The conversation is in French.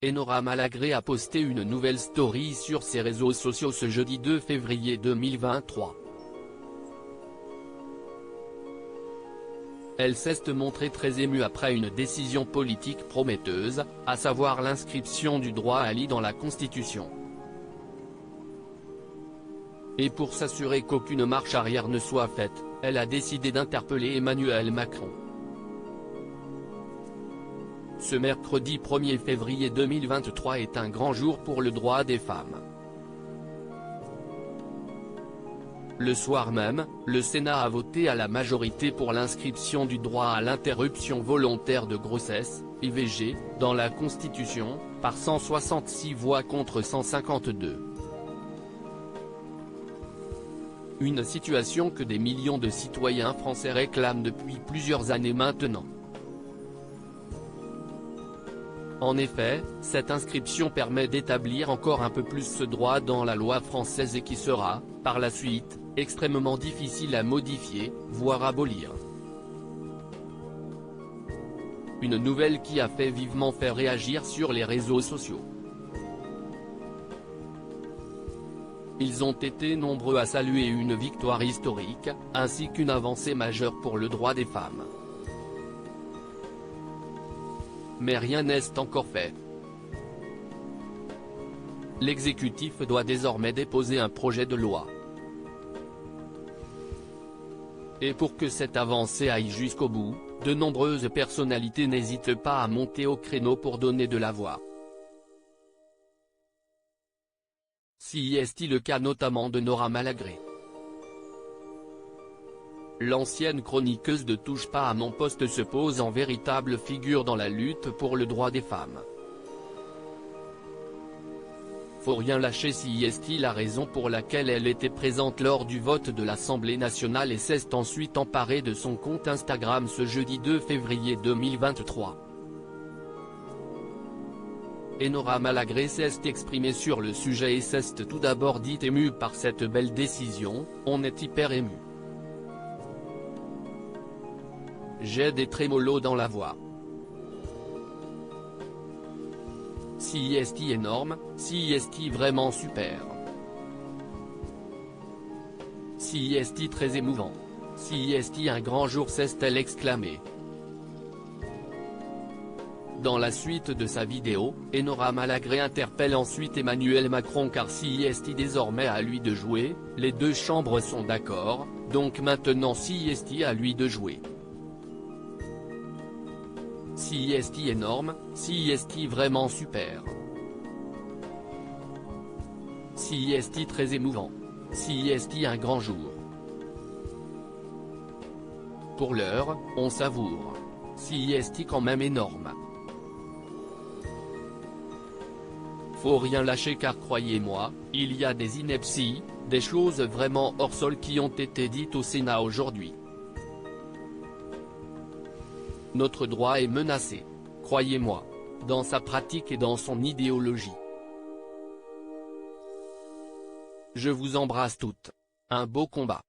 Enora Malagré a posté une nouvelle story sur ses réseaux sociaux ce jeudi 2 février 2023. Elle s'est montrée très émue après une décision politique prometteuse, à savoir l'inscription du droit à l'IVG dans la Constitution. Et pour s'assurer qu'aucune marche arrière ne soit faite, elle a décidé d'interpeller Emmanuel Macron. Ce mercredi 1er février 2023 est un grand jour pour le droit des femmes. Le soir même, le Sénat a voté à la majorité pour l'inscription du droit à l'interruption volontaire de grossesse, IVG, dans la Constitution, par 166 voix contre 152. Une situation que des millions de citoyens français réclament depuis plusieurs années maintenant. En effet, cette inscription permet d'établir encore un peu plus ce droit dans la loi française et qui sera, par la suite, extrêmement difficile à modifier, voire abolir. Une nouvelle qui a fait vivement faire réagir sur les réseaux sociaux. Ils ont été nombreux à saluer une victoire historique, ainsi qu'une avancée majeure pour le droit des femmes. Mais rien n'est encore fait. L'exécutif doit désormais déposer un projet de loi. Et pour que cette avancée aille jusqu'au bout, de nombreuses personnalités n'hésitent pas à monter au créneau pour donner de la voix. Si est-il le cas notamment de Nora Malagré. L'ancienne chroniqueuse de Touche pas à mon poste se pose en véritable figure dans la lutte pour le droit des femmes. Faut rien lâcher si est la raison pour laquelle elle était présente lors du vote de l'Assemblée nationale et s'est ensuite emparée de son compte Instagram ce jeudi 2 février 2023. Enora Malagré s'est exprimée sur le sujet et s'est tout d'abord dit émue par cette belle décision, on est hyper ému. J'ai des trémolos dans la voix. Si est énorme, si est vraiment super. Si est très émouvant. Si est un grand jour s'est-elle exclamée. Dans la suite de sa vidéo, Enora Malagré interpelle ensuite Emmanuel Macron car si est désormais à lui de jouer, les deux chambres sont d'accord, donc maintenant si est à lui de jouer. Si est énorme, si est vraiment super. Si est très émouvant. Si est un grand jour. Pour l'heure, on savoure. Si est quand même énorme. Faut rien lâcher car croyez-moi, il y a des inepties, des choses vraiment hors sol qui ont été dites au Sénat aujourd'hui. Notre droit est menacé. Croyez-moi. Dans sa pratique et dans son idéologie. Je vous embrasse toutes. Un beau combat.